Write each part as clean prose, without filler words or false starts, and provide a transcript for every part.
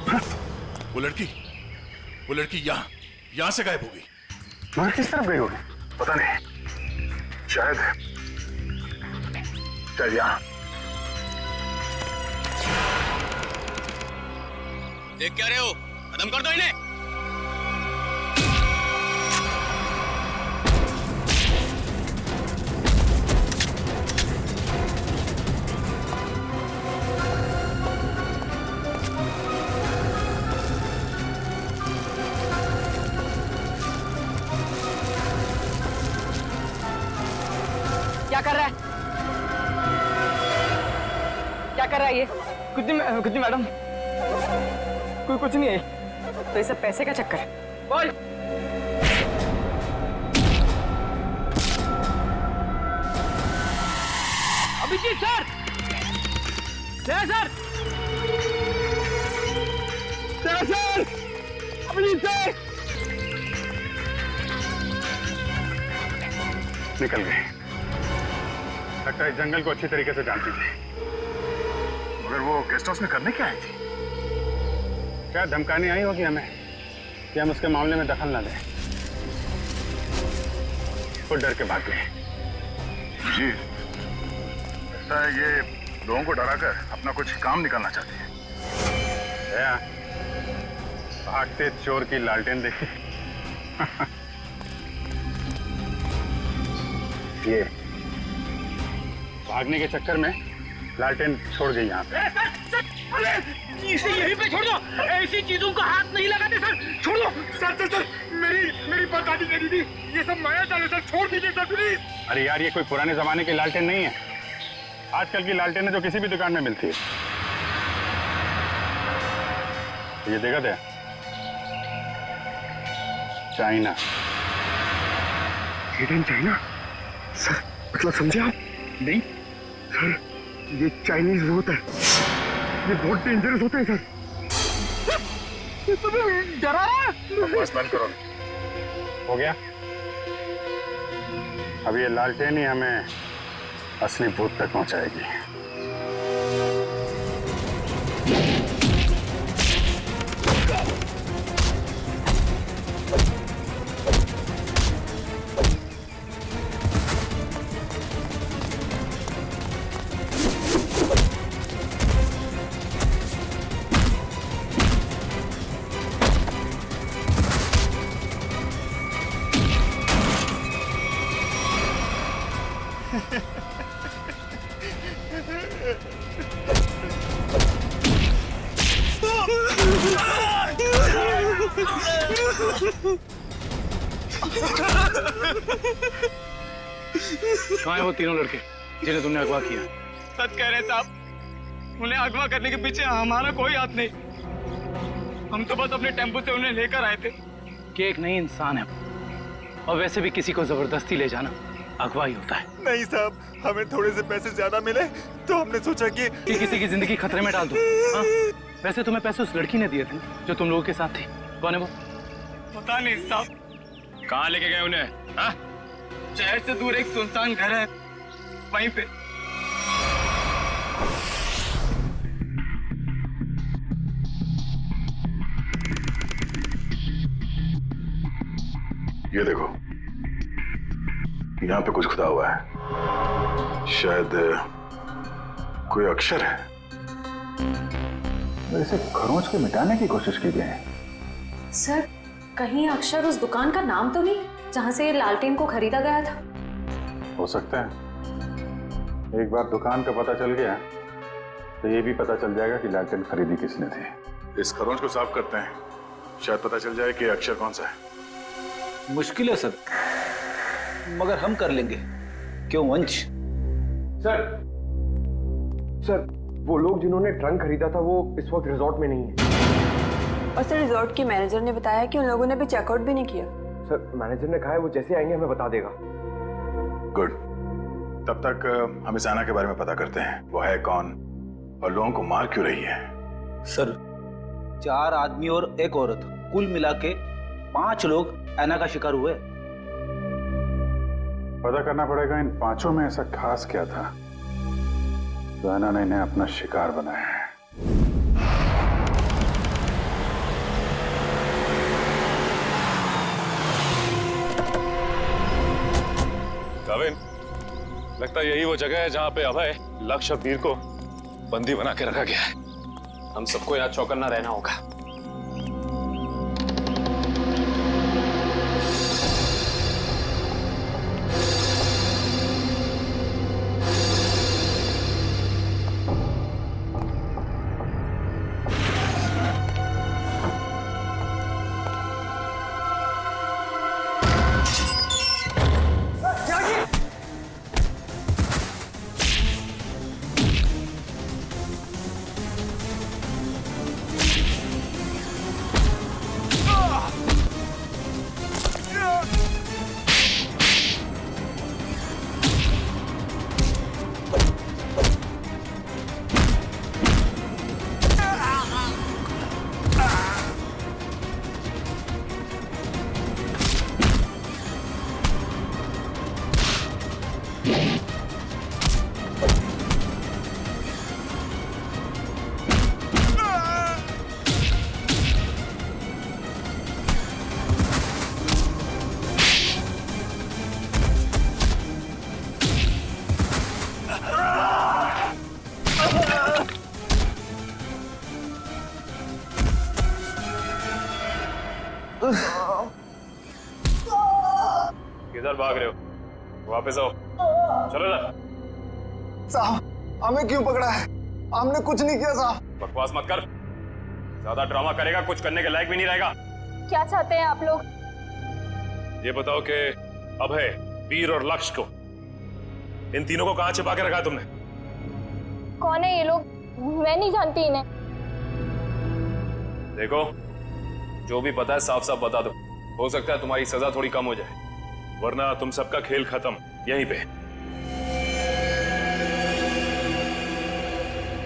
वो लड़की यहाँ से गायब हो गई। मगर किस तरफ गई होगी? पता नहीं, शायद यहाँ। देख क्या रहे हो? खत्म कर दो इन्हें। क्या कर रहा है? क्या कर रहा है ये? कुछ नहीं मैडम, कोई कुछ नहीं है। तो ये सब पैसे का चक्कर है। बोल। Abhijit sir, sir, Abhijit sir. निकल गए। लगता है जंगल को अच्छी तरीके से जानती थी। मगर वो गेस्ट हाउस में करने क्या आई थी? क्या धमकाने आई होगी हमें कि हम उसके मामले में दखल ना दें। वो डर के भाग गए। जी, लगता है ये लोगों को डराकर अपना कुछ काम निकालना चाहती है। भागते चोर की लालटेन देखी। ये भागने के चक्कर में लालटेन छोड़ गई यहाँ पे। इसे यहीं पे छोड़ दो। ऐसी चीजों को हाथ नहीं लगाते सर। छोड़ दो सर। मेरी बात आदि करी थी। ये सब माया चाल है सर, छोड़ दीजिए सर प्लीज। अरे यार, ये कोई पुराने जमाने की लालटेन नहीं है। आजकल की लालटेन है जो किसी भी दुकान में मिलती है। ये देखा था, चाइना। चाइना सर, मतलब समझे आप? नहीं सर, ये चाइनीज होता है। ये बहुत डेंजरस होता है सर। तुम्हें डरा है? बस बंद करो। हो गया? अब ये लालटेन ही हमें असली भूत तक पहुंचाएगी। कहाँ है वो तीनों लड़के जिन्हें तुमने अगवा किया? सच कह रहे साहब, उन्हें अगवा करने के पीछे हमारा कोई हाथ नहीं। हम तो बस अपने टेम्पो से उन्हें लेकर आए थे। कि एक नई इंसान है, और वैसे भी किसी को जबरदस्ती ले जाना अगवा ही होता है। नहीं साहब, हमें थोड़े से पैसे ज्यादा मिले तो हमने सोचा कि किसी की जिंदगी खतरे में डाल दो। हाँ? वैसे तुम्हें पैसे उस लड़की ने दिए थे जो तुम लोगों के साथ थी। कौन है वो? पता नहीं साहब। कहाँ लेके गए उन्हें? हाँ? शहर से दूर एक सुनसान घर है, वहीं पे। ये देखो, यहाँ पे कुछ खुदा हुआ है। शायद कोई अक्षर है। इसे खरोंच के मिटाने की कोशिश की गई है। सर, कहीं अक्षर उस दुकान का नाम तो नहीं जहां से ये लालटेन को खरीदा गया था? हो सकता है। एक बार दुकान का पता चल गया तो ये भी पता चल जाएगा कि लालटेन खरीदी किसने थी। इस खरोंच को साफ करते हैं, शायद पता चल जाए कि अक्षर कौन सा है। मुश्किल है सर, मगर हम कर लेंगे। क्यों वंश? सर, वो लोग जिन्होंने ट्रंक खरीदा था वो इस वक्त रिजॉर्ट में नहीं है। और सर, रिजॉर्ट के मैनेजर ने बताया कि उन लोगों ने भी चेकआउट भी नहीं किया। सर, मैनेजर ने कहा है वो जैसे आएंगे हमें बता देगा। गुड, तब तक हम इस आना के बारे में पता करते हैं। वो है कौन और लोगों को मार क्यों रही है? सर, 4 आदमी और 1 औरत, कुल मिला के 5 लोग ऐना का शिकार हुए। पता करना पड़ेगा इन 5 में ऐसा खास क्या था तो ऐना ने इन्हें अपना शिकार बनाया है। नवीन, लगता है यही वो जगह है जहां पे अभय, लक्ष्य और वीर को बंदी बना के रखा गया है। हम सबको यहाँ चौकन्ना रहना होगा। किधर भाग रहे हो? वापस आओ, चलो ना। साहब हमें क्यों पकड़ा है? हमने कुछ नहीं किया साहब। बकवास मत कर, ज्यादा ड्रामा करेगा कुछ करने के लायक भी नहीं रहेगा। क्या चाहते हैं आप लोग? ये बताओ कि अभय, वीर और लक्ष्य को, इन तीनों को कहां छिपा के रखा है तुमने? कौन है ये लोग? मैं नहीं जानती इन्हें। देखो, जो भी पता है साफ साफ बता दो, हो सकता है तुम्हारी सजा थोड़ी कम हो जाए, वरना तुम सबका खेल खत्म यहीं पे।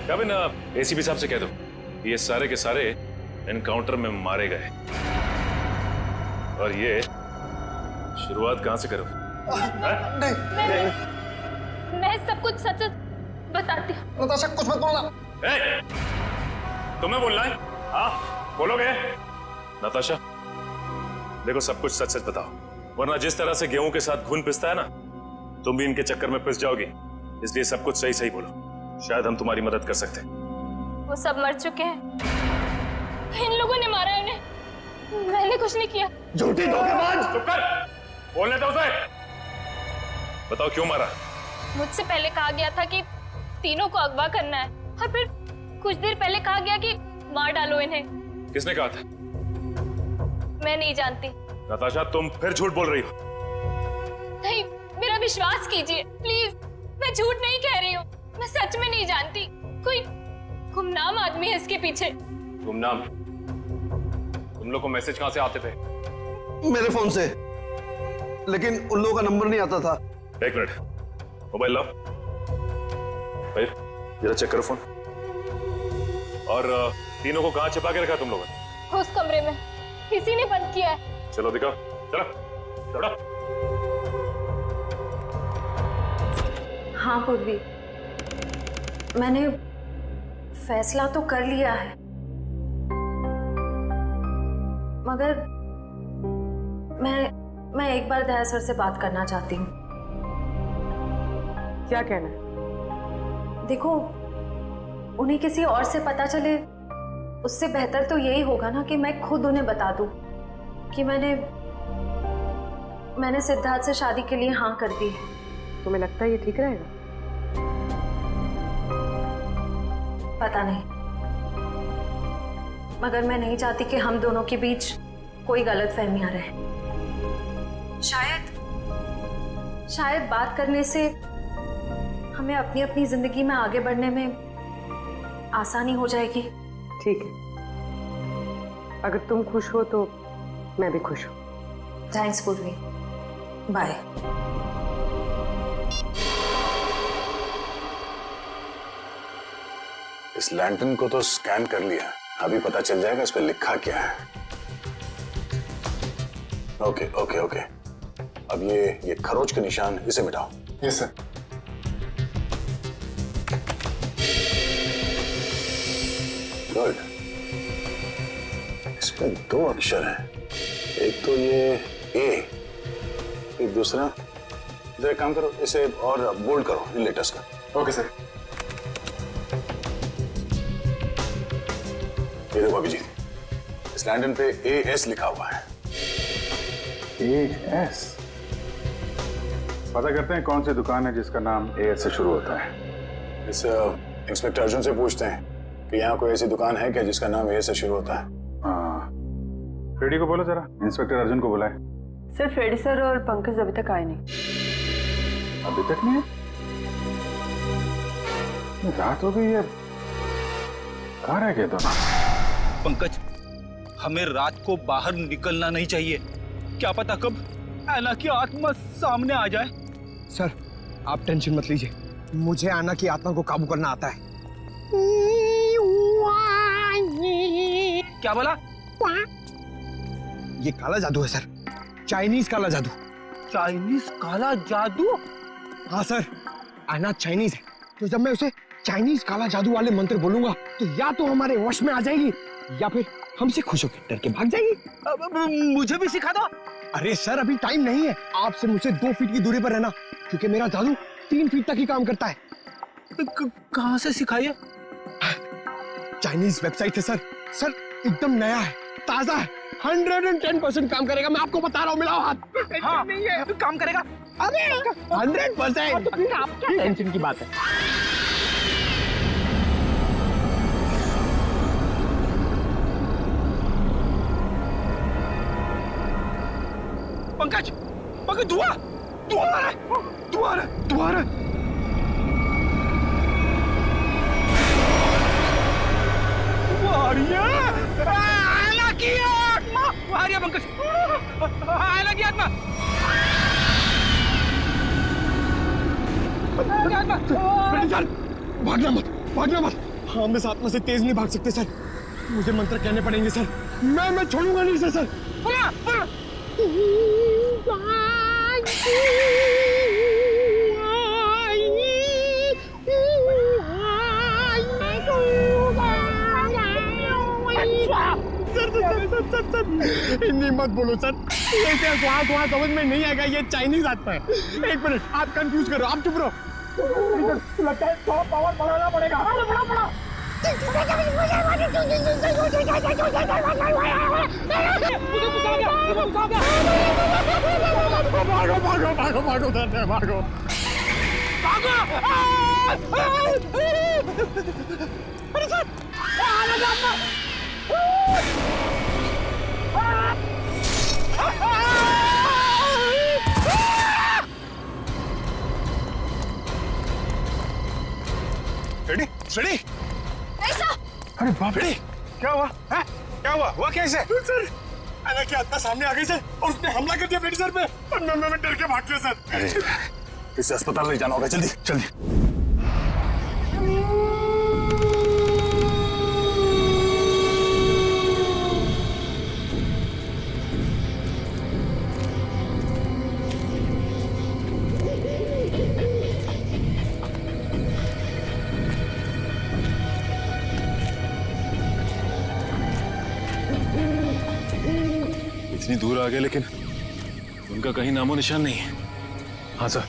कभी ना एसीपी साहब से कह दो ये सारे के सारे एनकाउंटर में मारे गए, और ये शुरुआत कहां से करो? मैं सब कुछ सच बताती हूँ। नताशा कुछ मत बोलना। तुम्हें बोलना है? हाँ बोलोगे? नताशा देखो, सब कुछ सच सच बताओ, वरना जिस तरह से गेहूं के साथ घुन पिसता है ना, तुम भी इनके चक्कर में पिस जाओगी। इसलिए सब कुछ सही सही बोलो, शायद हम तुम्हारी मदद कर सकते हैं। वो सब मर चुके हैं, इन लोगों ने मारा है उन्हें, मैंने कुछ नहीं किया। झूठी धोखेबाज! चुप कर, बोलने दो उसे। बताओ क्यों मारा? मुझसे पहले कहा गया था कि तीनों को अगवा करना है, और फिर कुछ देर पहले कहा गया कि मार डालो इन्हें। किसने कहा था? मैं नहीं जानती। नताशा तुम फिर झूठ बोल रही हो। नहीं, मेरा विश्वास कीजिए प्लीज, मैं झूठ नहीं कह रही हूँ, मैं सच में नहीं जानती। कोई गुमनाम आदमी है इसके पीछे। गुमनाम? तुम लोग को मैसेज कहां से आते थे? मेरे फोन से, लेकिन उन लोगों का नंबर नहीं आता था। एक मिनट, मोबाइल लाओ भाई, जरा चेक करो फोन। और तीनों को कहां छिपा के रखा तुम लोगों ने? उस कमरे में किसी ने बंद किया है। चलो दिखाओ, चलो चलो। हाँ पूर्वी, मैंने फैसला तो कर लिया है, मगर मैं एक बार दया सर से बात करना चाहती हूँ। क्या कहना है? देखो, उन्हें किसी और से पता चले उससे बेहतर तो यही होगा ना कि मैं खुद उन्हें बता दूं कि मैंने सिद्धार्थ से शादी के लिए हाँ कर दी है। तुम्हें लगता है ये ठीक रहेगा? पता नहीं, मगर मैं नहीं चाहती कि हम दोनों के बीच कोई गलतफहमियां रहे। शायद बात करने से हमें अपनी अपनी जिंदगी में आगे बढ़ने में आसानी हो जाएगी। ठीक है, अगर तुम खुश हो तो मैं भी खुश हूँ। थैंक्स पूर्वी, बाय। इस लैंटर्न को तो स्कैन कर लिया, अभी पता चल जाएगा इस पे लिखा क्या है। ओके ओके ओके, अब ये खरोच के निशान, इसे मिटाओ। Yes sir. गुड, इसमें दो अक्षर हैं, एक तो ये ए, एक दूसरा तो एक काम करो, इसे और बोल्ड करो इन लेटर्स का। Okay sir. ये देखो अभिजीत, इस लैंडन पे AS लिखा हुआ है। AS? पता करते हैं कौन सी दुकान है जिसका नाम AS से शुरू होता है। इस इंस्पेक्टर अर्जुन से पूछते हैं कि यहाँ कोई ऐसी दुकान है क्या जिसका नाम AS से शुरू होता है। हाँ, फ्रेडी को बोलो जरा, इंस्पेक्टर अर्जुन को बुलाए। सर फ्रेडी सर और पंकज अभी तक आए नहीं। अभी तक नहीं? रात हो गई है, कहाँ रह गए दोनों? पंकज, हमें रात को बाहर निकलना नहीं चाहिए। क्या पता कब ऐना की आत्मा सामने आ जाए। सर आप टेंशन मत लीजिए, मुझे आना की आत्मा को काबू करना आता है। क्या बोला? ये काला जादू है सर, चाइनीज काला जादू। चाइनीज काला जादू? हाँ सर, आना चाइनीज है, तो जब मैं उसे चाइनीज काला जादू वाले मंत्र बोलूंगा तो या तो हमारे वश में आ जाएगी या फिर हमसे खुश होकर डर के भाग जाएगी। मुझे भी सिखा दो। अरे सर अभी टाइम नहीं है, आपसे मुझसे 2 फीट की दूरी पर रहना, क्योंकि मेरा जादू 3 फीट तक ही काम करता है। कहाँ से सिखाइए? चाइनीज वेबसाइट है सर। सर एकदम नया है, ताजा है, 110% काम करेगा, मैं आपको बता रहा हूँ। मिलाओ हाथ। हाँ, नहीं है काम करेगा। अरे 100%। तो फिर आप क्या टेंशन की बात है। पंकज, पंकज धुआं आ रहा है, धुआं आ रहा है। आयना की आत्मा आ रही है पंकज, आयना की आत्मा। भागना मत। हम इस आत्मा से तेज नहीं भाग सकते सर, मुझे मंत्र कहने पड़ेंगे सर। मैं छोड़ूंगा नहीं सर। बोला। सर हिंदी मत बोलो सर, ये क्या वहाँ समझ में नहीं आएगा, ये चाइनीज आत्मा है। 1 मिनट, आप कंफ्यूज करो, आप चुप रहो। लगता है 100 पावर बढ़ाना पड़ेगा। भागो। अरे सर, फ्रेडी, ऐसा अरे बाप रे, क्या हुआ? है? क्या हुआ कैसे? सर आना की आत्मा सामने आ गई सर, और उसने हमला कर दिया फ्रेडी सर पे, और मैं डर के भाग गया सर। अरे इसे अस्पताल ले जाना होगा, जल्दी। इतनी दूर आ गए लेकिन उनका कहीं नामो निशान नहीं है। हाँ सर,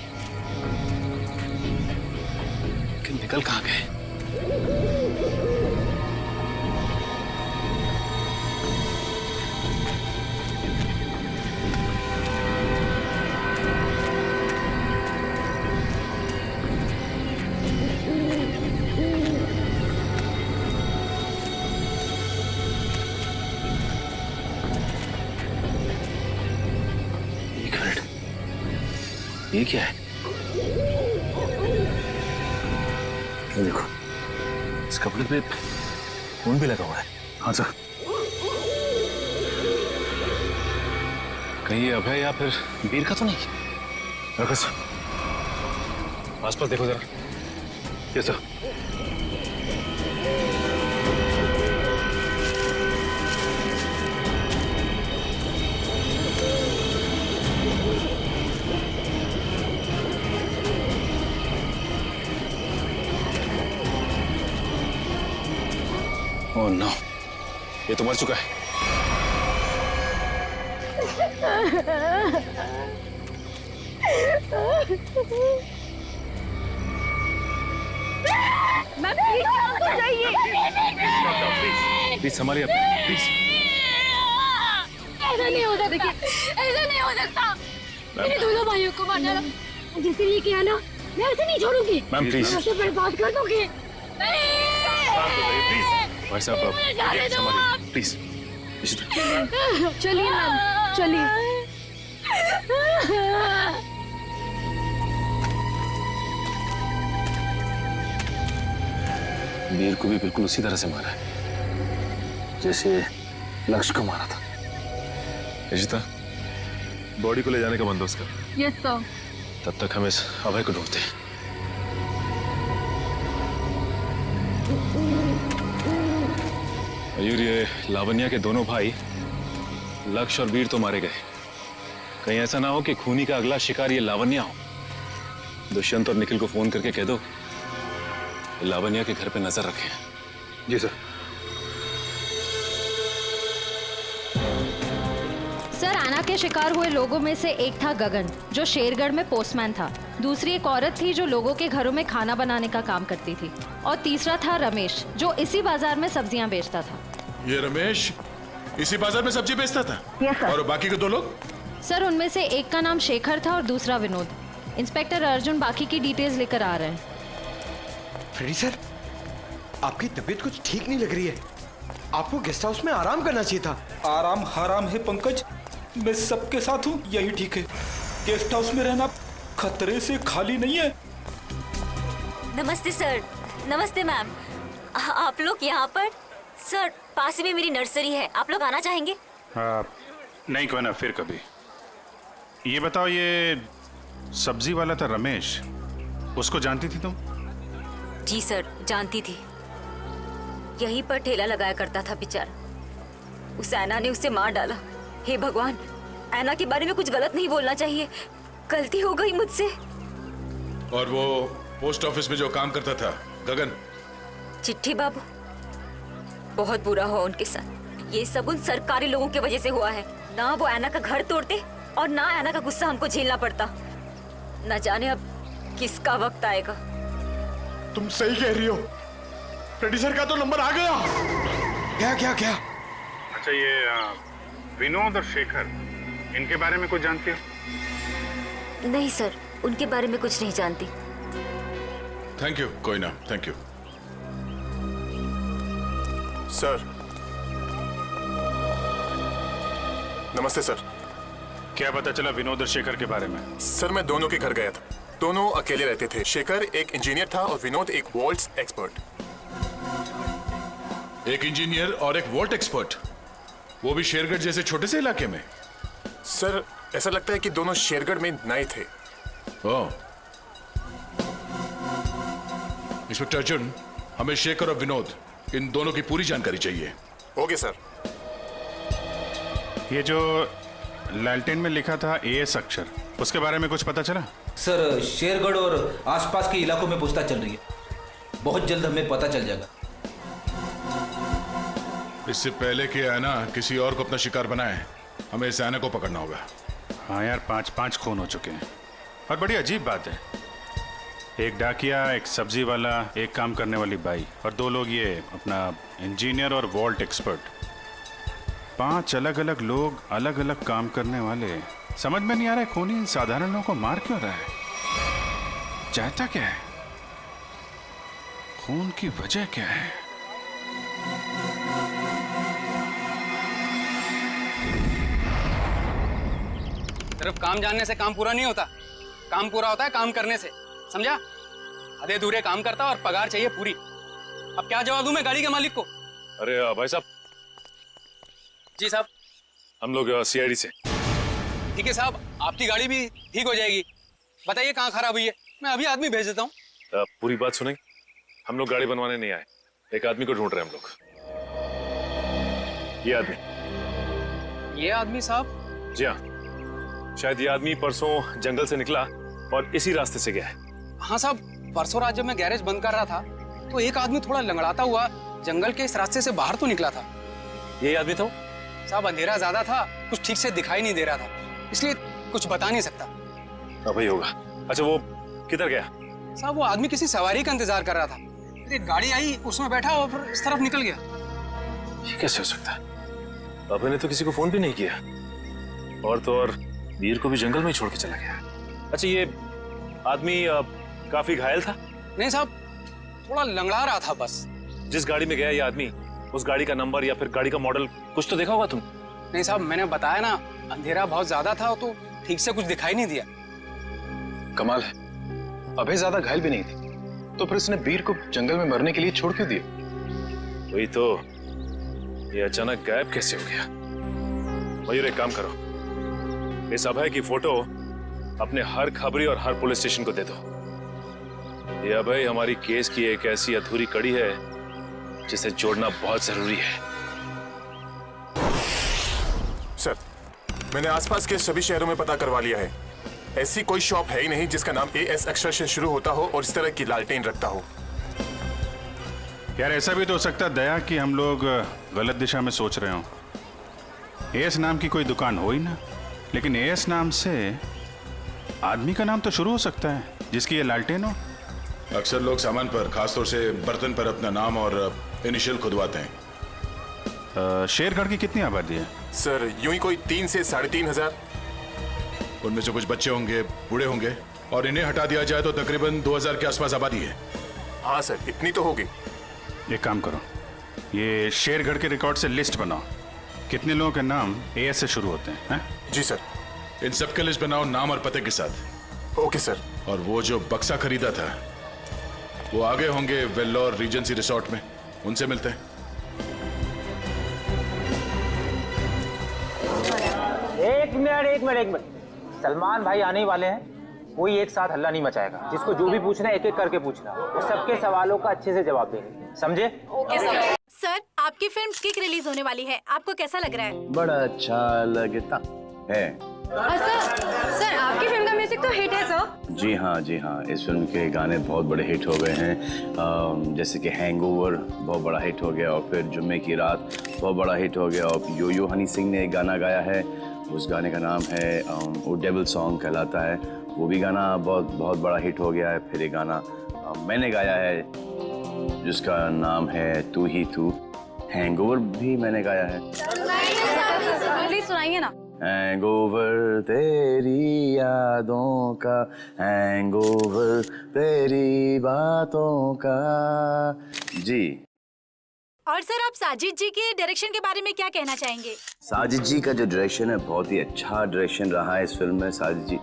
लेकिन निकल कहाँ गए? ये क्या है? ये देखो, इस कपड़े पे खून भी लगा हुआ है। हाँ सर, कहीं ये अभय या फिर वीर का तो नहीं? रखो सर, आसपास देखो जरा। ये सर, ओह नो, ये तो मर चुका है। मैम प्लीज शांत हो जाइए। प्लीज संभालिए प्लीज। ऐसा नहीं हो सकता, ऐसा नहीं हो सकता। मेरे दोनों भाइयों को मार डाला। जिसने ये किया ना, मैं उसे नहीं छोड़ूंगी। Ma'am please. मैं उसे बर्बाद कर दूंगी। भाई साहब संभालिए प्लीज। चलिए मैम, चलिए। वीर को भी बिल्कुल उसी तरह से मारा है जैसे लक्ष्य को मारा था। रिशिता, बॉडी को ले जाने का बंदोबस्त कर। Yes sir. तब तक हम इस अभय को ढूंढते हैं। मयूर, ये लावण्या के दोनों भाई लक्ष्य और वीर तो मारे गए। कहीं ऐसा ना हो कि खूनी का अगला शिकार ये लावण्या हो। दुष्यंत और निखिल को फोन करके कह दो लावण्या के घर पे नजर रखें। जी सर। सर, आना के शिकार हुए लोगों में से एक था गगन, जो शेरगढ़ में पोस्टमैन था। दूसरी एक औरत थी जो लोगों के घरों में खाना बनाने का काम करती थी। और तीसरा था रमेश, जो इसी बाजार में सब्जियां बेचता था। ये रमेश इसी बाजार में सब्जी बेचता था? Yes sir. और बाकी के दो लोग? सर, उनमें से एक का नाम शेखर था और दूसरा विनोद। इंस्पेक्टर अर्जुन बाकी की डिटेल्स लेकर आ रहे हैं। फ्रेडी सर, आपकी तबीयत कुछ ठीक नहीं लग रही है। आपको गेस्ट हाउस में आराम करना चाहिए था। आराम हराम है पंकज, मैं सबके साथ हूँ, यही ठीक है। गेस्ट हाउस में रहना खतरे से खाली नहीं है। नमस्ते सर। नमस्ते मैम। आप लोग यहाँ पर? सर, पास में मेरी नर्सरी है, आप लोग आना चाहेंगे? नहीं, कोई ना, फिर कभी। ये बताओ, ये सब्जी वाला था रमेश, उसको जानती थी तुम? जी सर, जानती थी। यहीं पर ठेला लगाया करता था बेचारा। उस ऐना ने उसे मार डाला। हे भगवान, ऐना के बारे में कुछ गलत नहीं बोलना चाहिए, गलती हो गई मुझसे। और वो पोस्ट ऑफिस में जो काम करता था गगन? चिट्ठी बाबू, बहुत बुरा हुआ उनके साथ। ये सब उन सरकारी लोगों की वजह से हुआ है। ना वो ऐना का घर तोड़ते और ना ऐना का गुस्सा हमको झेलना पड़ता। न जाने अब किसका वक्त आएगा। तुम सही कह रही हो। फ्रेडी सर का तो नंबर आ गया। क्या क्या क्या? अच्छा, ये विनोद और शेखर, इनके बारे में कुछ जानती हो? नहीं सर, उनके बारे में कुछ नहीं जानती। थैंक यू, कोई ना, थैंक यू। सर, नमस्ते सर। क्या पता चला विनोद और शेखर के बारे में? सर, मैं दोनों के घर गया था। दोनों अकेले रहते थे। शेखर एक इंजीनियर था और विनोद एक वोल्ट्स एक्सपर्ट। एक इंजीनियर और एक वोल्ट एक्सपर्ट, वो भी शेरगढ़ जैसे छोटे से इलाके में? सर, ऐसा लगता है कि दोनों शेरगढ़ में नए थे। ओह। इंस्पेक्टर अर्जुन, हमें शेखर और विनोद, इन दोनों की पूरी जानकारी चाहिए। Okay sir. ये जो लालटेन में लिखा था एएस अक्षर, उसके बारे में कुछ पता चला? सर, शेरगढ़ और आसपास के इलाकों में पूछताछ चल रही है। बहुत जल्द हमें पता चल जाएगा। इससे पहले कि ऐना किसी और को अपना शिकार बनाए, हमें इस ऐना को पकड़ना होगा। हाँ यार, 5 खून हो चुके हैं। और बड़ी अजीब बात है, एक डाकिया, एक सब्जी वाला, एक काम करने वाली बाई, और 2 लोग ये अपना इंजीनियर और वोल्ट एक्सपर्ट। 5 अलग अलग लोग, अलग अलग काम करने वाले। समझ में नहीं आ रहा है खूनी इन साधारण लोगों को मार क्यों रहा है? चाहता क्या है? खून की वजह क्या है? सिर्फ काम जानने से काम पूरा नहीं होता। काम पूरा होता है काम करने से, समझा? आधे अधूरे काम करता और पगार चाहिए पूरी। अब क्या जवाब दूं मैं गाड़ी के मालिक को? अरे भाई साहब। जी साहब। हम लोग सीआईडी से। ठीक है साहब, आपकी गाड़ी भी ठीक हो जाएगी। बताइए कहाँ खराब हुई है, मैं अभी आदमी भेज देता हूँ। पूरी बात सुनेंगे? हम लोग गाड़ी बनवाने नहीं आए, एक आदमी को ढूंढ रहे हैं हम लोग। ये आदमी। ये आदमी साहब? जी हाँ, शायद ये आदमी परसों जंगल से निकला और इसी रास्ते से गया है। हाँ साहब, परसों रात जब मैं गैरेज बंद कर रहा था तो एक आदमी थोड़ा लंगड़ाता हुआ जंगल के इस रास्ते से बाहर तो निकला था। यही आदमी था? साहब, अंधेरा ज्यादा था, कुछ ठीक से दिखाई नहीं दे रहा था, इसलिए कुछ बता नहीं सकता। अब ही होगा। अच्छा वो किधर गया? साहब वो आदमी किसी सवारी का इंतजार कर रहा था, फिर एक गाड़ी आई, उसमें बैठा और फिर इस तरफ निकल गया। ये कैसे हो सकता है? अभय ने तो किसी को फोन भी नहीं किया, और तो और वीर को भी जंगल में ही छोड़ के चला गया। अच्छा ये आदमी काफी घायल था? नहीं साहब, थोड़ा लंगड़ा रहा था बस। जिस गाड़ी में गया ये आदमी, उस गाड़ी का नंबर या फिर गाड़ी का मॉडल कुछ तो देखा होगा तुम? नहीं साहब, मैंने बताया ना, अंधेरा बहुत ज्यादा था तो ठीक से कुछ दिखाई नहीं दिया। कमाल है, अभय ज्यादा घायल भी नहीं थी, तो फिर उसने वीर को जंगल में मरने के लिए छोड़ क्यों दिया? वही तो, ये अचानक गायब कैसे हो गया? मयूर एक काम करो, इस अभय की फोटो अपने हर खबरी और हर पुलिस स्टेशन को दे दो। ये अभय हमारी केस की एक ऐसी अधूरी कड़ी है जिसे जोड़ना बहुत जरूरी है। सर, मैंने आसपास के सभी शहरों में पता करवा लिया है। ऐसी कोई शॉप है ही नहीं जिसका नाम AS अक्षर से शुरू होता हो और इस तरह की लालटेन रखता हो। यार ऐसा भी तो हो सकता है दया कि हम लोग गलत दिशा में सोच रहे हो। AS नाम की कोई दुकान हो ही ना, लेकिन AS नाम से आदमी का नाम तो शुरू हो सकता है जिसकी ये लालटेन हो। अक्सर लोग सामान पर, खासतौर से बर्तन पर अपना नाम और इनिशियल खुदवाते हैं। शेरगढ़ की कितनी आबादी है? सर यूं ही कोई 3 से 3.5 हजार। उनमें से कुछ बच्चे होंगे, बूढ़े होंगे, और इन्हें हटा दिया जाए तो तकरीबन 2000 के आसपास आबादी है। हाँ सर, इतनी तो होगी। एक काम करो, ये शेरगढ़ के रिकॉर्ड से लिस्ट बनाओ, कितने लोगों के नाम AS से शुरू होते हैं? जी सर। इन सब के लिस्ट बनाओ नाम और पते के साथ। Okay sir. और वो जो बक्सा खरीदा था वो आगे होंगे वेल्लोर रीजेंसी रिसोर्ट में, उनसे मिलते हैं। एक मिनट, सलमान भाई आने वाले हैं, कोई एक साथ हल्ला नहीं मचाएगा। जिसको जो भी पूछना है एक एक करके पूछना, और सबके सवालों का अच्छे से जवाब देंगे, समझे? ओके सर, आपकी फिल्म किक रिलीज होने वाली है, आपको कैसा लग रहा है? बड़ा अच्छा लगता है। सर आपकी फिल्म का म्यूजिक तो हिट है सर। जी हाँ, इस फिल्म के गाने बहुत बड़े हिट हो गए हैं। जैसे कि हैंगओवर बहुत बड़ा हिट हो गया, और फिर जुम्मे की रात बहुत बड़ा हिट हो गया, और यो हनी सिंह ने एक गाना गाया है, उस गाने का नाम है वो डेविल सॉन्ग कहलाता है, वो भी गाना बहुत बड़ा हिट हो गया है। फिर एक गाना मैंने गाया है जिसका नाम है तू ही तू, हैंगओवर भी मैंने गाया है। प्लीज सुनाइए ना। हैंगओवर तेरी यादों का, हैंगओवर तेरी बातों का। जी। और सर आप साजिद जी के डायरेक्शन के बारे में क्या कहना चाहेंगे? साजिद जी का जो डायरेक्शन है बहुत ही अच्छा डायरेक्शन रहा है इस फिल्म में। साजिद जी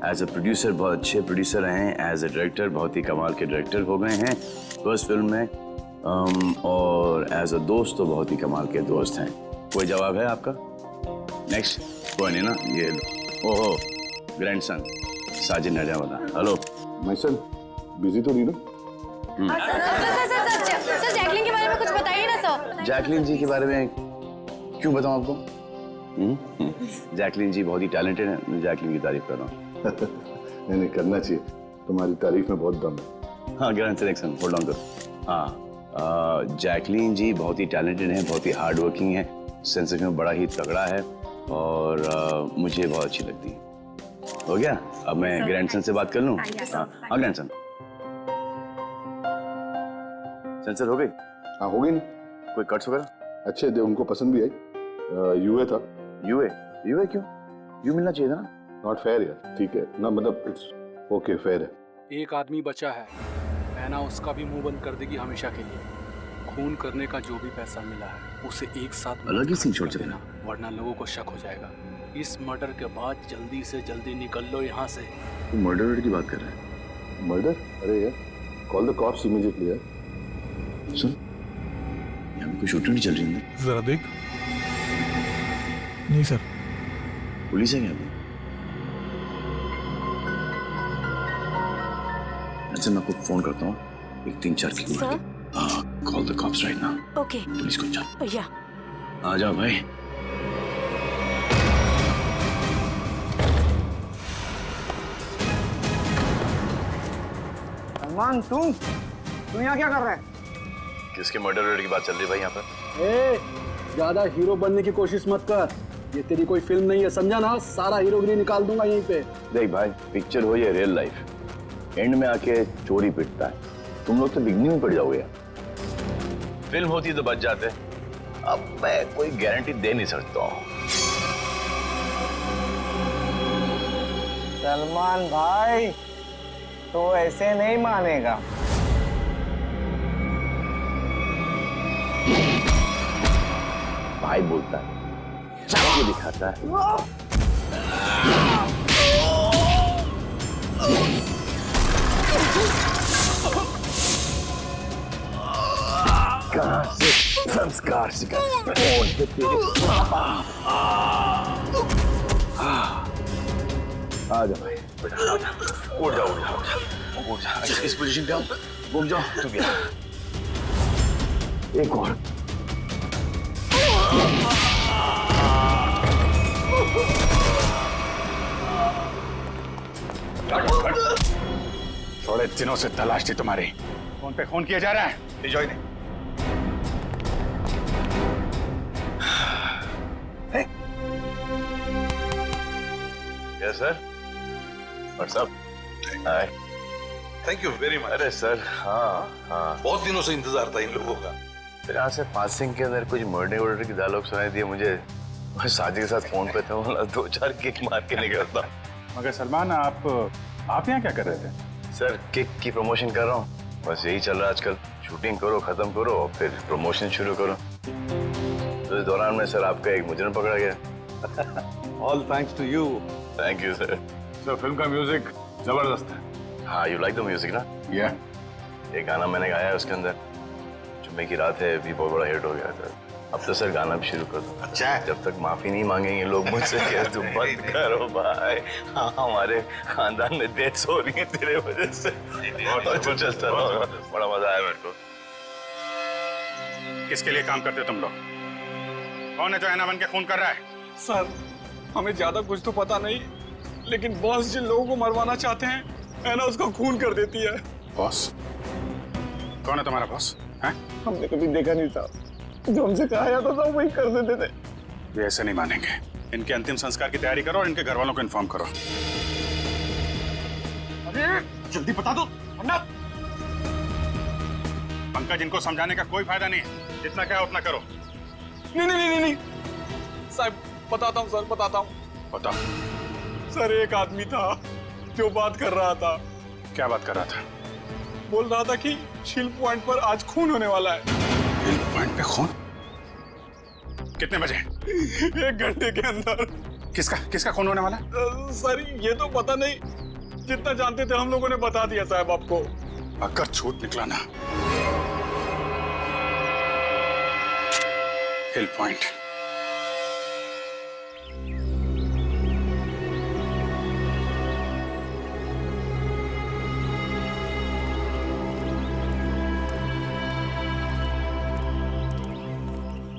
एज अ प्रोड्यूसर बहुत अच्छे प्रोड्यूसर रहे हैं, एज अ डायरेक्टर बहुत ही कमाल के डायरेक्टर हो गए हैं फर्स्ट फिल्म में, और एज अ दोस्त तो बहुत ही कमाल के दोस्त हैं। कोई जवाब है आपका? नेक्स्ट कोई नहीं ना, ये ओहो ग्रैंडसन साजिद नजावदा। हेलो माय सन, बिजी तो नहीं ना? सर जैकलिन के बारे में कुछ बताइए ना सर। जैकलिन जी के बारे में क्यों बताऊं आपको? जैकलिन जी बहुत ही टैलेंटेड है, जैकलिन की तारीफ कर रहा हूँ। नहीं करना चाहिए, तुम्हारी तारीफ में बहुत दम है। हाँ ग्रैंडसन होल्ड ऑन करो। हाँ जैकलिन जी बहुत ही टैलेंटेड हैं, बहुत ही हार्ड वर्किंग है, सेंस ऑफ ह्यूमर बड़ा ही तगड़ा है, और मुझे बहुत अच्छी लगती है। हो गया, अब मैं ग्रैंडसन से बात कर लूँ? हाँ ग्रैंडसन, सेंसर हो गई? हाँ हो गई ना। कोई कट्स वगैरह? अच्छे थे, उनको पसंद भी आई। यूए था। यूए क्यों? यू मिलना चाहिए था ना। नॉट फेयर यार। ठीक है ना, मतलब इट्स ओके, फेयर है। एक आदमी बचा है, मैना उसका भी मुंह बंद कर देगी हमेशा के लिए। खून करने का जो भी पैसा मिला है उसे एक साथ अलग ही सीन छोड़ देना, वरना लोगों को शक हो जाएगा। इस मर्डर के बाद जल्दी से जल्दी निकल लो यहाँ से। तू मर्डर की बात कर रहा है? मर्डर? अरे यार, कॉल द कॉप्स इमीडिएटली यार। सुन, यहाँ पे कोई शूटिंग नहीं चल रही है? जरा देख। नहीं सर। पुलिस है क्या अभी? अच्छा मैं आपको फोन करता हूँ, एक 3-4 की sir? Call the cops right now. Okay. Police को चल। या। आ जाओ भाई। सलमान तुम यहाँ क्या कर रहे हैं? किसके मर्डर की बात चल रही है भाई यहाँ पर? ज्यादा हीरो बनने की कोशिश मत कर, ये तेरी कोई फिल्म नहीं है, समझा ना? सारा हीरोगिरी निकाल दूंगा यहीं पे। देख भाई, पिक्चर हो या रियल लाइफ, एंड में आके चोरी पिटता है। तुम लोग तो बिगनिंग में पड़ जाओगे यार। फिल्म होती तो बच जाते, अब मैं कोई गारंटी दे नहीं सकता हूँ। सलमान भाई तो ऐसे नहीं मानेगा। भाई बोलता है, चाकू दिखाता है। कहां से संस्कार सिखा? आ जा भाई, बेटा आ जा। उठ जा, उठ जा, उठ जा, उठ जा। इस पोजीशन पे आओ, घूम जाओ। तू भी आ। एक और। थोड़े दिनों से तलाश थी तुम्हारी। फोन पे फोन किया जा रहा है। भिजवाई नहीं। Yes sir. WhatsApp? Hi. Thank you very much. अरे सर, हाँ हाँ, बहुत दिनों से इंतजार था इन लोगों का। फिर यहाँ से पासिंग के अंदर कुछ मर्डर वर्डर की डायलॉग सुनाई दिए मुझे। मैं साजिद के साथ फोन पे था, 2-4 किक मार के निकलता। मगर सलमान, आप यहाँ क्या कर रहे थे? सर, किक की प्रमोशन कर रहा हूँ। बस यही चल रहा है आजकल। शूटिंग करो, खत्म करो और फिर प्रमोशन शुरू करो। तो इस दौरान में सर आपका एक मुजरिम पकड़ा गया। All thanks to you. Thank you sir. Sir, film का म्यूजिक जबरदस्त है। हाँ, यू लाइक द म्यूजिक ना? या एक गाना मैंने गाया है उसके अंदर, जुम्मे की रात है, भी बहुत बड़ा हिट हो गया था। अब तो सर गाना भी शुरू कर दो। अच्छा है। जब तक माफी नहीं मांगेंगे लोग मुझसे, क्या तुम बंद करो भाई। हाँ, हमारे खानदान में डेथ्स हो रही है तेरे वजह से। और तू चलता रहो, बड़ा मजा आया मेरे को। किसके लिए काम करते हो तुम लोग? कौन है जो ऐना बन के खून कर रहा है? सर, हमें ज्यादा कुछ तो पता नहीं, लेकिन बॉस जिन लोगों को मरवाना चाहते हैं, ऐना उसका खून कर देती है। बॉस? कौन है तुम्हारा बॉस? हैं? हमने कभी देखा नहीं था, जो हमसे कहा जाता था वही कर देते थे। ये ऐसे नहीं मानेंगे। इनके अंतिम संस्कार की तैयारी करो और इनके घर वालों को इन्फॉर्म करो। अरे जल्दी बता दो वरना। पंकज, इनको समझाने का कोई फायदा नहीं है। जितना क्या उतना करो। नहीं साहब, बताता हूँ सर, बताता हूँ। बताओ। सर, एक आदमी था जो बात कर रहा था। क्या बात कर रहा था? बोल रहा था कि शिल पॉइंट पर आज खून होने वाला है। हिल पॉइंट पे खून? कितने बजे? 1 घंटे के अंदर। किसका खून होने वाला है? सर, ये तो पता नहीं, जितना जानते थे हम लोगों ने बता दिया साहब आपको। अगर झूठ निकला ना, हिल पॉइंट।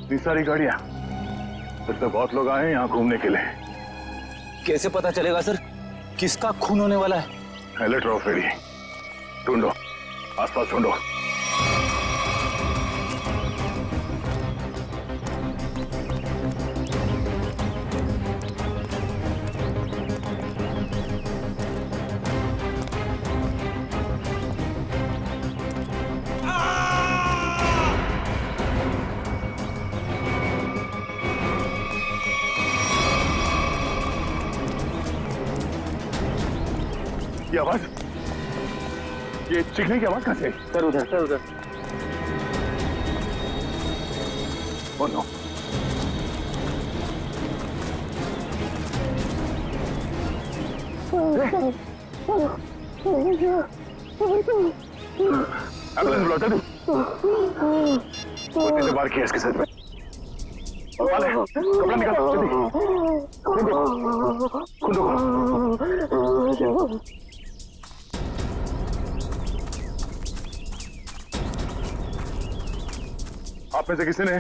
इतनी सारी गाड़ियां, फिर तो बहुत लोग आए हैं यहाँ घूमने के लिए। कैसे पता चलेगा सर किसका खून होने वाला है? अलर्ट रहो, फेरी ढूंढो, आसपास ढूंढो। ये आवाज, ये चीखने की आवाज कहां से? सर उधर। Oh no. एम्बुलेंस बुलाता तू? कितने बार किया इसके साथ में? कपड़ा निकाल जल्दी। खुद आप में से किसी ने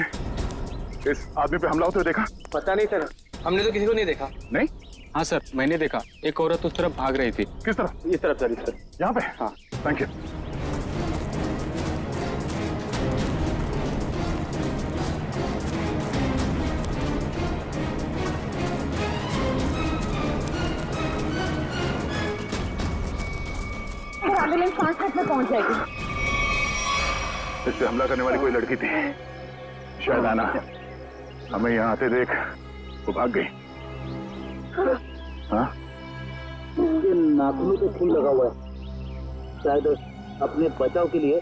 इस आदमी पे हमला होते हुए देखा? पता नहीं सर, हमने तो किसी को नहीं देखा। नहीं? हाँ सर, मैंने देखा। एक औरत उस तरफ भाग रही थी। किस तरफ? इस तरफ सर, इस तरफ। यहाँ पे? हाँ। Thank you. एम्बुलेंस 5 मिनट में पहुंच जाएगी। इस पे हमला करने वाली कोई लड़की थी, शायद आना। हमें यहाँ आते देख वो भाग गई। हाँ? उसके नाखूनों पे खून लगा हुआ है, शायद अपने बचाव के लिए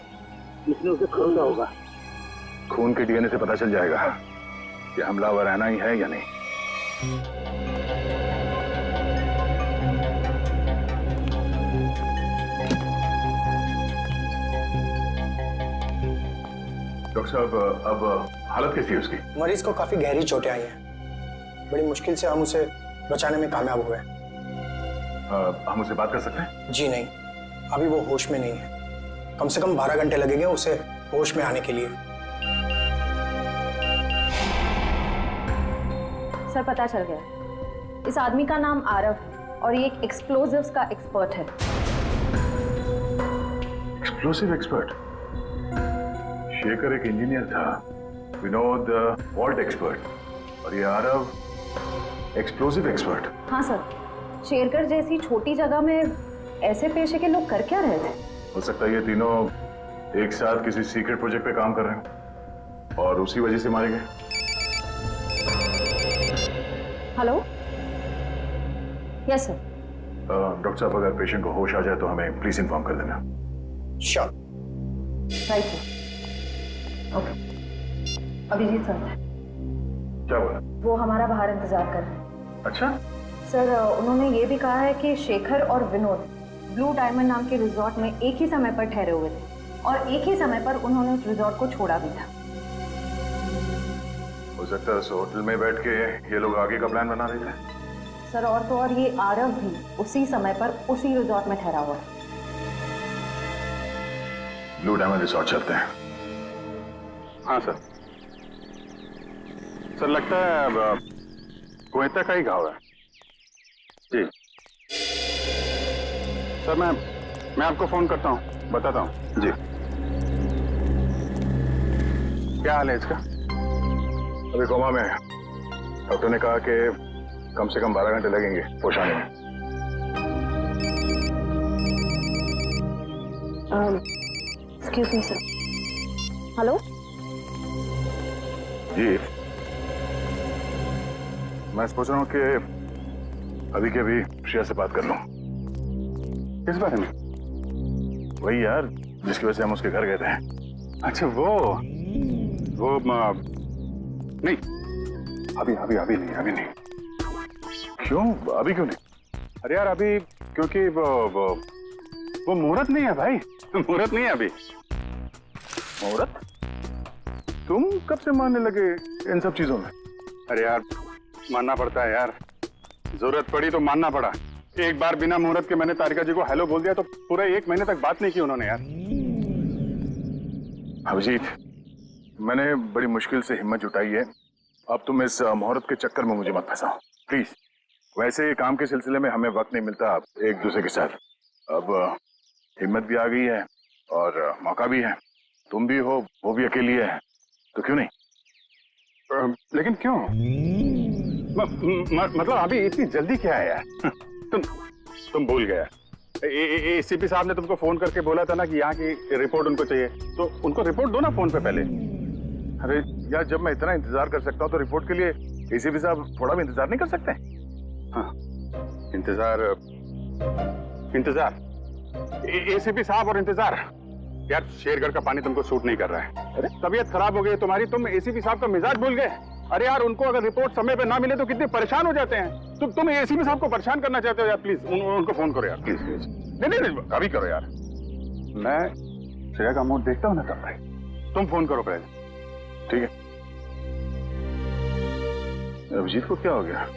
इसने उसे खरीदा होगा। खून के डीएनए से पता चल जाएगा कि हमलावर आना ही है या नहीं। डॉक्टर साहब, अब हालत कैसी है उसकी? मरीज को काफी गहरी चोटें आई हैं। बड़ी मुश्किल से हम उसे बचाने में कामयाब हुए। हम उससे बात कर सकते हैं? जी नहीं, अभी वो होश में नहीं है। कम से कम 12 घंटे लगेंगे उसे होश में आने के लिए। सर पता चल गया, इस आदमी का नाम आरव है और ये एक एक्सप्लोजिव्स का एक्सपर्ट है। Explosive expert? शेखर एक इंजीनियर था, विनोद वॉल्ट एक्सपर्ट, और ये आरव एक्सप्लोसिव एक्सपर्ट। हाँ सर, शेरगढ़ जैसी छोटी जगह में ऐसे पेशे के लोग कर क्या रहे थे? हो सकता है ये तीनों एक साथ किसी सीक्रेट प्रोजेक्ट पे काम कर रहे हैं और उसी वजह से मारे गए। Hello, yes sir. डॉक्टर साहब, अगर पेशेंट को होश आ जाए तो हमें प्लीज इन्फॉर्म कर देना। Sure. Right sir. Okay. Abhijit sir. क्या बोला? वो हमारा बाहर इंतजार कर रहे हैं। अच्छा सर, उन्होंने ये भी कहा है कि शेखर और विनोद ब्लू डायमंड नाम के रिजॉर्ट में एक ही समय पर ठहरे हुए थे और एक ही समय पर उन्होंने उस रिजॉर्ट को छोड़ा भी था। हो सकता है उस होटल में बैठ के ये लोग आगे का प्लान बना रहे थे। सर, और तो और ये आरव भी उसी समय पर उसी रिजॉर्ट में ठहरा हुआ है। ब्लू डायमंड रिसोर्ट चलते हैं। हाँ सर। सर, लगता है गोएता का ही घाव है। जी सर, मैं आपको फोन करता हूँ, बताता हूँ। जी। क्या हाल है इसका? अभी कोमा में है। डॉक्टर ने कहा कि कम से कम 12 घंटे लगेंगे होश आने में। Excuse me sir. हेलो जी, मैं सोच रहा हूँ कि अभी के अभी श्रेया से बात कर लूं। किस बारे में? वही यार जिसकी वजह से हम उसके घर गए थे। अच्छा वो नहीं, अभी नहीं। क्यों? अभी क्यों नहीं? अरे यार, अभी क्योंकि वो मुहूर्त नहीं है भाई। मुहूर्त नहीं है अभी। मुहूर्त? तुम कब से मानने लगे इन सब चीजों में? अरे यार, मानना पड़ता है यार, जरूरत पड़ी तो मानना पड़ा। एक बार बिना मुहूर्त के मैंने तारिका जी को हेलो बोल दिया तो पूरे 1 महीने तक बात नहीं की उन्होंने यार। अभिजीत, मैंने बड़ी मुश्किल से हिम्मत जुटाई है। अब तुम इस मुहूर्त के चक्कर में मुझे मत फंसाओ प्लीज। वैसे काम के सिलसिले में हमें वक्त नहीं मिलता एक दूसरे के साथ। अब हिम्मत भी आ गई है और मौका भी है। तुम भी हो, वो भी अकेली है, तो क्यों नहीं? लेकिन क्यों? मतलब अभी इतनी जल्दी क्या है यार? तुम भूल गया। एसीपी साहब ने तुमको फोन करके बोला था ना कि यहाँ की रिपोर्ट उनको चाहिए, तो उनको रिपोर्ट दो ना फोन पे पहले। अरे यार, जब मैं इतना इंतजार कर सकता हूँ तो रिपोर्ट के लिए एसीपी साहब थोड़ा भी इंतजार नहीं कर सकते? हाँ, इंतजार एसीपी साहब और इंतजार। यार, शेरगढ़ का पानी तुमको सूट नहीं कर रहा है। अरे तबीयत खराब हो गई तुम्हारी, तुम एसीपी साहब का मिजाज भूल गए। अरे यार, उनको अगर रिपोर्ट समय पे ना मिले तो कितने परेशान हो जाते हैं। तुम एसीपी साहब को परेशान करना चाहते हो यार? प्लीज उनको फोन करो यार, प्लीज। नहीं, अभी करो यार। मैं श्रेया का मूड देखता हूँ ना तब भाई। तुम फोन करो पहले, ठीक है? अभिजीत को क्या हो गया?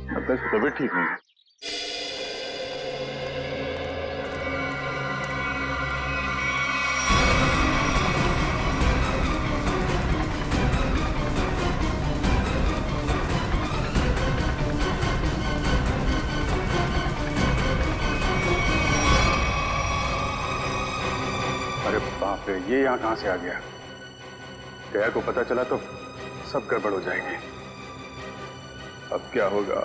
लगता है इसकी तबीयत ठीक नहीं है। ये यहाँ कहां से आ गया? जया को पता चला तो सब गड़बड़ हो जाएगी। अब क्या होगा?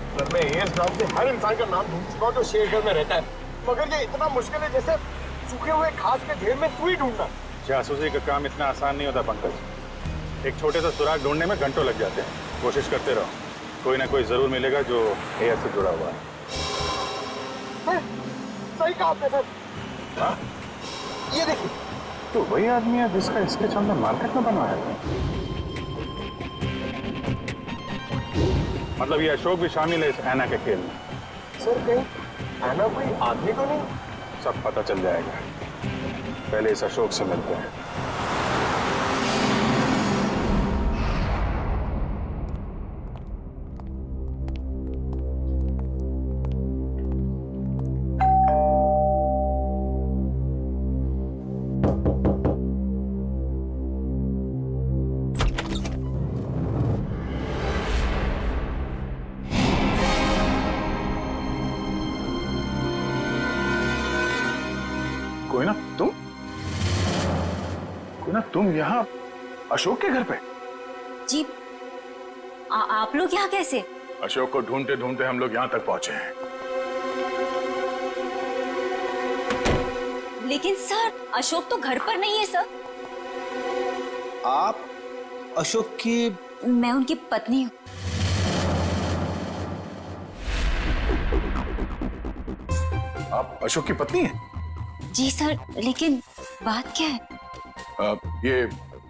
सर मैं एएस नाम से हर इंसान का नाम ढूंढ चुका हूँ जो शेरगढ़ में रहता है, मगर ये इतना मुश्किल है जैसे सूखे हुए घास के ढेर में सुई ढूंढना। जासूसी का काम इतना आसान नहीं होता पंकज। एक छोटे सा सुराग ढूंढने में घंटों लग जाते हैं। कोशिश करते रहो, कोई ना कोई जरूर मिलेगा जो एएस से जुड़ा हुआ है। सर सही कहा आपने सर। हाँ? ये देखिए, तो वही आदमी है जिसका स्केच हमने मार्केट में बनवाया था। मतलब ये अशोक भी शामिल है इस ऐना के खेल में। सर कहीं ऐना कोई आदमी तो नहीं? सब पता चल जाएगा, पहले इस अशोक से मिलते हैं। तुम यहाँ अशोक के घर पे? जी आप लोग यहाँ कैसे? अशोक को ढूंढते ढूंढते हम लोग यहाँ तक पहुंचे हैं। लेकिन सर अशोक तो घर पर नहीं है सर। आप अशोक की? मैं उनकी पत्नी हूँ। आप अशोक की पत्नी हैं? जी सर, लेकिन बात क्या है? ये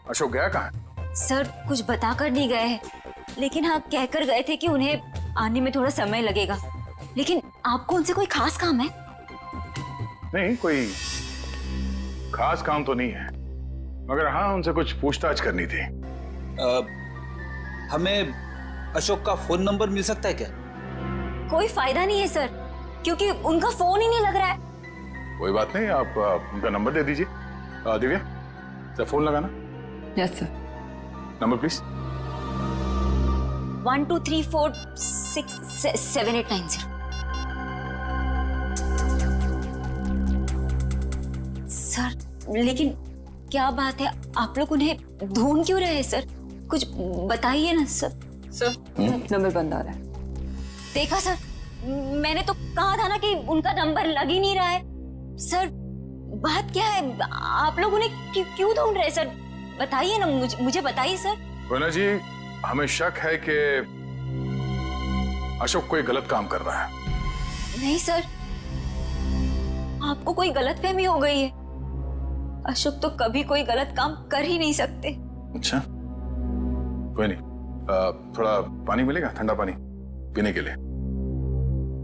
अशोक गया कहाँ? सर कुछ बताकर नहीं गए हैं, लेकिन हाँ कहकर गए थे कि उन्हें आने में थोड़ा समय लगेगा। लेकिन आपको उनसे कोई खास काम है? नहीं, कोई खास काम तो नहीं है, मगर हाँ उनसे कुछ पूछताछ करनी थी। हमें अशोक का फोन नंबर मिल सकता है क्या? कोई फायदा नहीं है सर, क्योंकि उनका फोन ही नहीं लग रहा है। कोई बात नहीं, आप उनका नंबर दे दीजिए। दिव्या फोन लगाना। Yes sir. Number please. 1234667890। Sir लेकिन क्या बात है, आप लोग उन्हें ढूंढ क्यों रहे हैं सर? कुछ बताइए ना सर। सर नंबर बंद आ रहा है। देखा सर, मैंने तो कहा था ना कि उनका नंबर लग ही नहीं रहा है। सर बात क्या है, आप लोग उन्हें क्यों ढूंढ रहे हैं सर? बताइए ना, मुझे बताइए सर। कोना जी, हमें शक है कि अशोक कोई गलत काम कर रहा है। नहीं सर, आपको कोई गलतफहमी हो गई है। अशोक तो कभी कोई गलत काम कर ही नहीं सकते। अच्छा, कोई नहीं, थोड़ा पानी मिलेगा, ठंडा पानी पीने के लिए?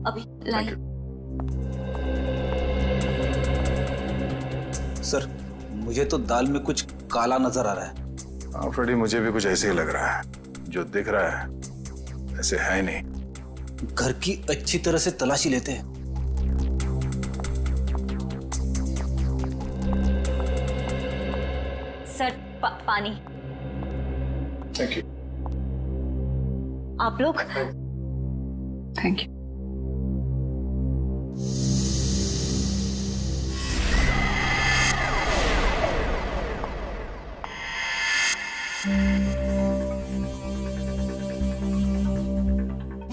अभी लाइए। सर मुझे तो दाल में कुछ काला नजर आ रहा है। हाँ फ्रेडी, मुझे भी कुछ ऐसे ही लग रहा है। जो दिख रहा है ऐसे है ही नहीं। घर की अच्छी तरह से तलाशी लेते हैं। सर पानी। Thank you. आप लोग? Thank you.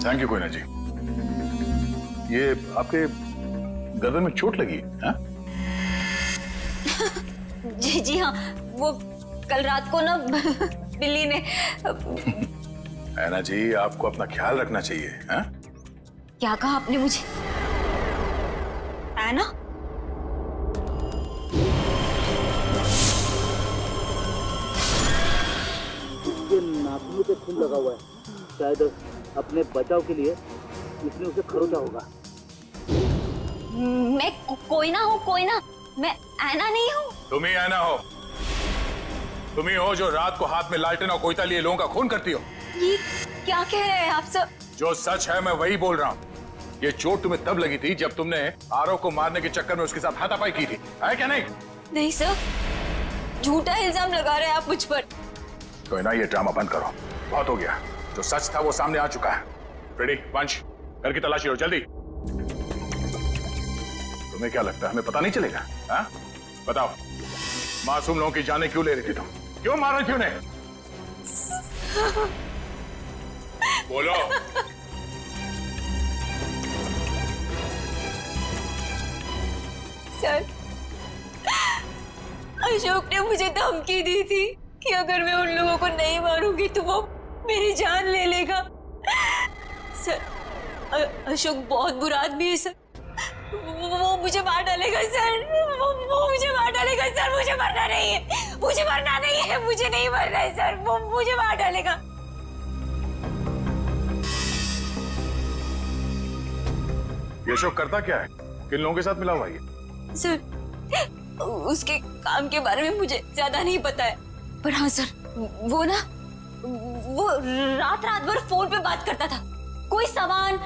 Thank you Koyna ji. ये आपके गर्दन में चोट लगी है? जी हाँ, वो कल रात को ना बिल्ली ने। ऐना जी, आपको अपना ख्याल रखना चाहिए। है? क्या कहा आपने मुझे? ऐना? इसके नाखूनों पे खून लगा हुआ है, शायद अपने बचाव के लिए इसने उसे खरोचा होगा। मैं कोई ना हूँ, कोई ना, मैं ऐना नहीं हूँ। तुम ही ऐना हो। तुम ही हो जो रात को हाथ में लालटेन और कोयता लिए लोगों का खून करती हो। ये क्या कह रहे हैं आप सब? जो सच है मैं वही बोल रहा हूँ। ये चोट तुम्हें तब लगी थी जब तुमने आरव को मारने के चक्कर में उसके साथ हाथापाई की थी, है क्या नहीं? नहीं सर, झूठा इल्जाम लगा रहे हैं आप मुझ पर। तो ना ये ड्रामा बंद करो, बहुत हो गया। जो सच था वो सामने आ चुका है। रेडी वंश, घर की तलाशी लो जल्दी। तुम्हें क्या लगता है हमें पता नहीं चलेगा? हाँ? बताओ, मासूम लोगों की जानें क्यों ले रही थी तुम? क्यों मार रही थी उन्हें? बोलो। सर, अशोक ने मुझे धमकी दी थी कि अगर मैं उन लोगों को नहीं मारूंगी तो वो मेरी जान ले लेगा। सर, अशोक बहुत बुरा आदमी है सर, वो मुझे मार डालेगा सर, वो मुझे मार डालेगा सर, मुझे मरना नहीं है, मुझे मरना नहीं है, मुझे नहीं मरना है सर, वो मुझे मार डालेगा। ये अशोक करता क्या है? किन लोगों के साथ मिला हुआ है? सर, उसके काम के बारे में मुझे ज्यादा नहीं पता है, पर हाँ सर, वो रात भर फोन पे बात करता था, कोई सामान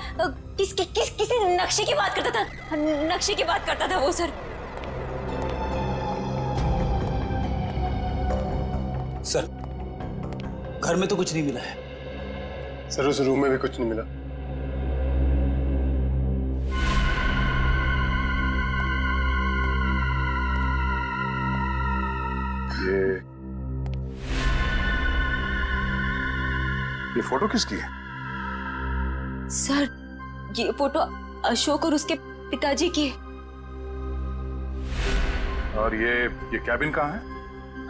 किसी नक्शे की बात करता था, नक्शे की बात करता था वो सर। सर, घर में तो कुछ नहीं मिला है। सर, उस रूम में भी कुछ नहीं मिला। ये फोटो किसकी है? सर, ये फोटो अशोक और उसके पिताजी की है। और ये कैबिन कहाँ है?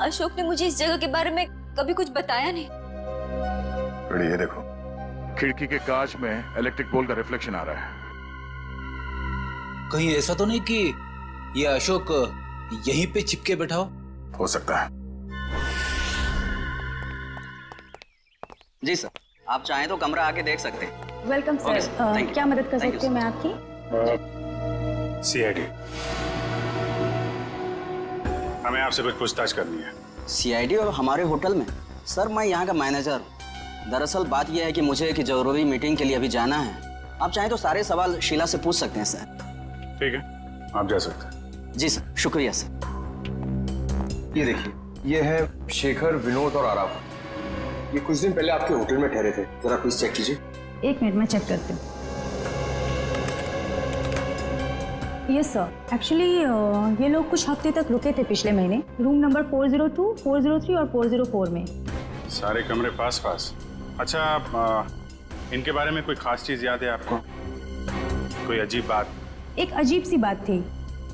अशोक ने मुझे इस जगह के बारे में कभी कुछ बताया नहीं। बड़ी ये देखो, खिड़की के कांच में इलेक्ट्रिक पोल का रिफ्लेक्शन आ रहा है। कहीं ऐसा तो नहीं कि ये अशोक यहीं पे चिपके बैठा हो सकता है। जी सर, आप चाहें तो कमरा आके देख सकते हैं। Welcome sir. क्या मदद कर सकती हूँ मैं आपकी? सीआईडी, हमें आपसे कुछ पूछताछ करनी है। सीआईडी और हमारे होटल में? सर, मैं यहाँ का मैनेजर हूँ। दरअसल बात यह है कि मुझे एक जरूरी मीटिंग के लिए अभी जाना है। आप चाहें तो सारे सवाल शीला से पूछ सकते हैं सर। ठीक है, आप जा सकते हैं। जी सर, शुक्रिया सर। ये देखिए, ये है शेखर, विनोद और आराफ। ये कुछ दिन पहले आपके होटल में ठहरे थे। जरा प्लीज चेक कीजिए। एक मिनट में चेक करती हूँ। यस सर, एक्चुअली ये लोग कुछ हफ्ते तक रुके थे पिछले महीने, रूम नंबर 402, 403 और 404 में। सारे कमरे पास पास। अच्छा, इनके बारे में कोई खास चीज याद है आपको? कोई अजीब बात? एक अजीब सी बात थी,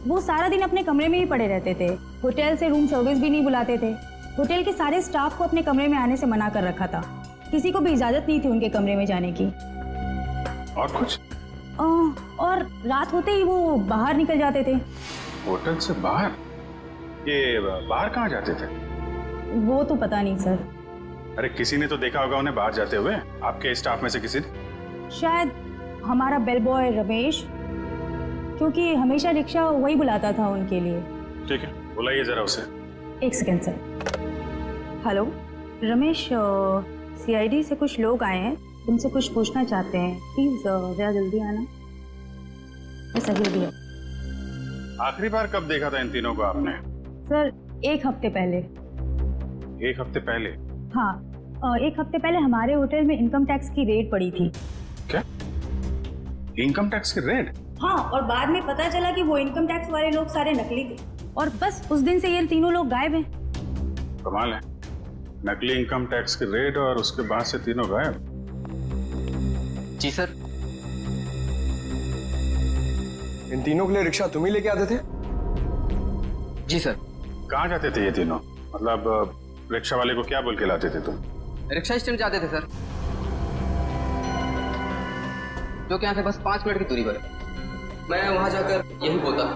वो सारा दिन अपने कमरे में ही पड़े रहते थे। होटल से रूम सर्विस भी नहीं बुलाते थे। होटल के सारे स्टाफ को अपने कमरे में आने से मना कर रखा था। किसी को भी इजाजत नहीं थी उनके कमरे में जाने की। और कुछ? और रात होते ही वो बाहर निकल जाते थे। होटल से बाहर? ये बाहर कहाँ जाते थे? वो तो पता नहीं सर। अरे किसी ने तो देखा होगा उन्हें बाहर जाते हुए, आपके स्टाफ में से किसी ने? शायद हमारा बेल बॉय रमेश, क्योंकि हमेशा रिक्शा वही बुलाता था उनके लिए। ठीक है, बुलाइए जरा उसे। एक second sir. Hello Ramesh, CID से कुछ लोग आए हैं, तुमसे कुछ पूछना चाहते हैं। प्लीज जरा जल्दी आना। सही भी है। आखिरी बार कब देखा था इन तीनों को आपने? सर, एक हफ्ते पहले। एक हफ्ते पहले? हाँ, एक हफ्ते पहले हमारे होटल में इनकम टैक्स की रेड पड़ी थी। क्या? इनकम टैक्स की रेड? हाँ, और बाद में पता चला कि वो इनकम टैक्स वाले लोग सारे नकली थे, और बस उस दिन से ये तीनों लोग गायब हैं। कमाल है, नकली इनकम टैक्स की रेड और उसके बाद से तीनों गायब। जी सर। इन तीनों के लिए रिक्शा तुम ही लेके आते थे? जी सर। कहाँ जाते थे ये तीनों? मतलब रिक्शा वाले को क्या बोल के लाते थे तुम? रिक्शा स्टैंड जाते थे सर, जो कि यहाँ से बस 5 मिनट की दूरी पर है। मैं वहां जाकर यही बोलता